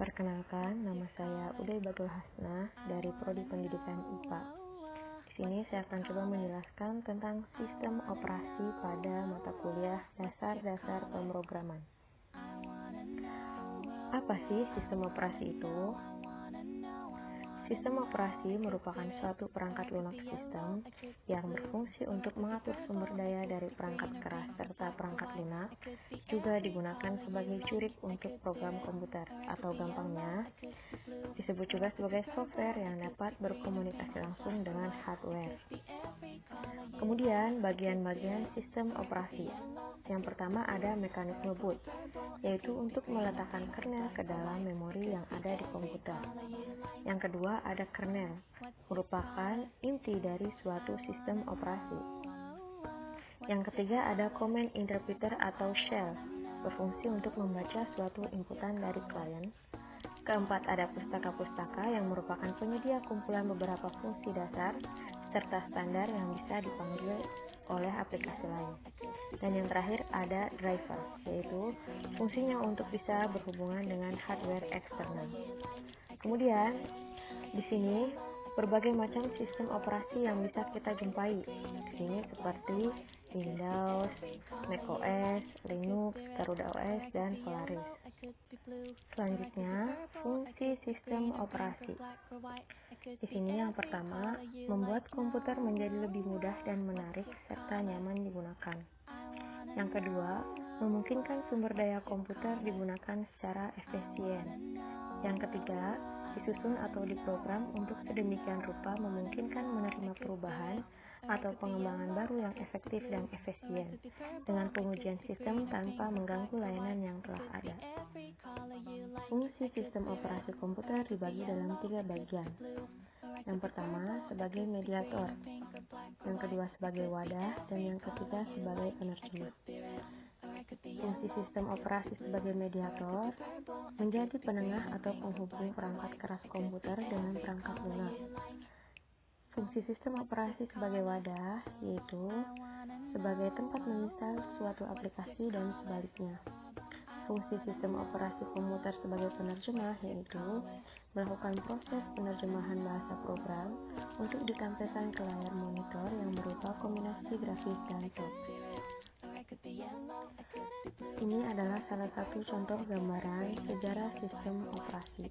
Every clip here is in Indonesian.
Perkenalkan, nama saya Uday Batul Hasnah dari Prodi Pendidikan IPA. Di sini saya akan coba menjelaskan tentang sistem operasi pada mata kuliah dasar-dasar pemrograman. Apa sih sistem operasi itu? Sistem operasi merupakan suatu perangkat lunak sistem yang berfungsi untuk mengatur sumber daya dari perangkat keras serta perangkat lunak, juga digunakan sebagai jurik untuk program komputer, atau gampangnya disebut juga sebagai software yang dapat berkomunikasi langsung dengan hardware. Kemudian bagian-bagian sistem operasi. Yang pertama ada mekanisme boot, yaitu untuk meletakkan kernel ke dalam memori yang ada di komputer. Yang kedua ada kernel, merupakan inti dari suatu sistem operasi. Yang ketiga ada command interpreter atau shell, berfungsi untuk membaca suatu inputan dari klien. Keempat ada pustaka-pustaka yang merupakan penyedia kumpulan beberapa fungsi dasar serta standar yang bisa dipanggil oleh aplikasi lain. Dan yang terakhir ada driver, yaitu fungsinya untuk bisa berhubungan dengan hardware eksternal. Kemudian di sini berbagai macam sistem operasi yang bisa kita jumpai. Di sini seperti Windows, macOS, Linux, Garuda OS, dan Polaris. Selanjutnya, fungsi sistem operasi. Di sini yang pertama, membuat komputer menjadi lebih mudah dan menarik serta nyaman digunakan. Yang kedua, memungkinkan sumber daya komputer digunakan secara efisien. Yang ketiga, disusun atau diprogram untuk sedemikian rupa memungkinkan menerima perubahan atau pengembangan baru yang efektif dan efisien dengan pengujian sistem tanpa mengganggu layanan yang telah ada. Fungsi sistem operasi komputer dibagi dalam 3 bagian. Yang pertama sebagai mediator, yang kedua sebagai wadah, dan yang ketiga sebagai penerjemah. Fungsi sistem operasi sebagai mediator menjadi penengah atau penghubung perangkat keras komputer dengan perangkat lunak. Fungsi sistem operasi sebagai wadah yaitu sebagai tempat menginstal suatu aplikasi dan sebaliknya. Fungsi sistem operasi komputer sebagai penerjemah yaitu melakukan proses penerjemahan bahasa program untuk ditampilkan ke layar monitor yang berupa kombinasi grafis dan teks. Ini adalah salah satu contoh gambaran sejarah sistem operasi.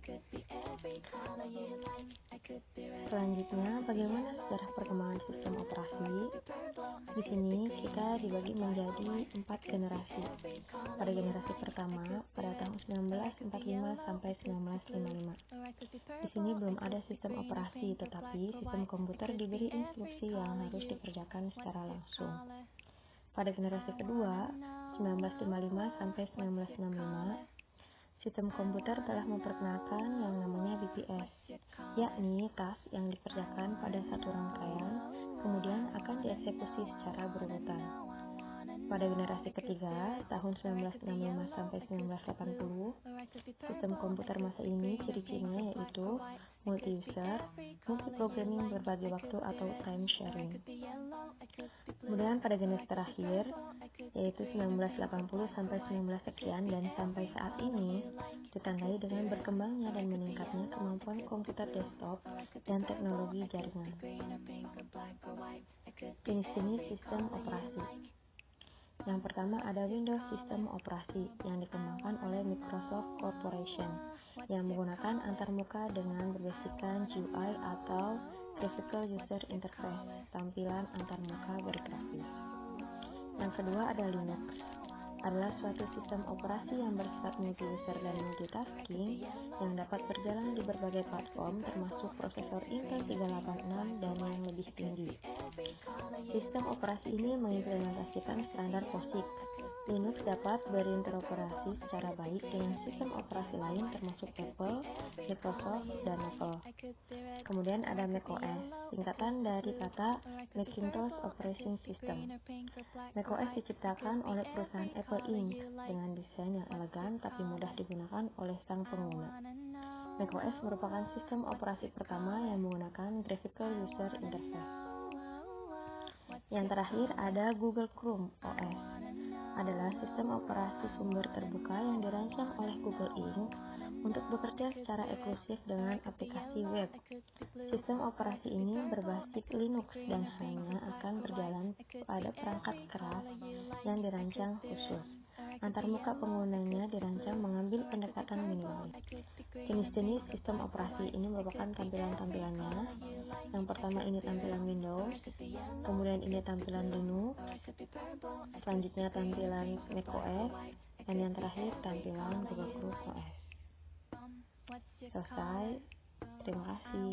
Selanjutnya, bagaimana sejarah perkembangan sistem operasi? Di sini kita dibagi menjadi 4 generasi. Pada generasi pertama, pada tahun 1945 sampai 1955. Di sini belum ada sistem operasi, tetapi sistem komputer diberi instruksi yang harus dikerjakan secara langsung. Pada generasi kedua, 1955 sampai 1965, sistem komputer telah memperkenalkan yang namanya BPS, yakni task yang dikerjakan pada satu rangkaian, kemudian akan dieksekusi secara berurutan. Pada generasi ketiga, tahun 1965 sampai 1980, sistem komputer masa ini ciri-cirinya yaitu multi-user, multi-programming berbagai waktu atau time sharing. Kemudian pada generasi terakhir, yaitu 1980 sampai 19 sekian dan sampai saat ini, ditandai dengan berkembangnya dan meningkatnya kemampuan komputer desktop dan teknologi jaringan. Jenis-jenis sistem operasi. Yang pertama ada Windows System Operasi yang dikembangkan oleh Microsoft Corporation yang menggunakan antarmuka dengan berbasiskan GUI atau Graphical User Interface, tampilan antarmuka bergrafis. Yang kedua ada Linux, adalah suatu sistem operasi yang bersifat multi-user dan multitasking yang dapat berjalan di berbagai platform termasuk prosesor Intel 386 dan yang lebih tinggi. Sistem operasi ini mengimplementasikan standar POSIX. Linux dapat berinteroperasi secara baik dengan sistem operasi lain termasuk Apple, Microsoft, dan Apple. Kemudian ada macOS, singkatan dari kata Macintosh Operating System. macOS diciptakan oleh perusahaan Apple Inc. dengan desain yang elegan tapi mudah digunakan oleh sang pengguna. macOS merupakan sistem operasi pertama yang menggunakan Graphical User Interface. Yang terakhir ada Google Chrome OS. adalah sistem operasi sumber terbuka yang dirancang oleh Google Inc. untuk bekerja secara eksklusif dengan aplikasi web. Sistem operasi ini berbasis Linux dan hanya akan berjalan pada perangkat keras yang dirancang khusus. Antarmuka penggunanya dirancang mengambil pendekatan minimalis. Jenis-jenis sistem operasi ini merupakan tampilan-tampilannya. Yang pertama ini tampilan Windows, kemudian ini tampilan Linux, selanjutnya tampilan macOS, dan yang terakhir tampilan Google Chrome OS. Selesai. Terima kasih.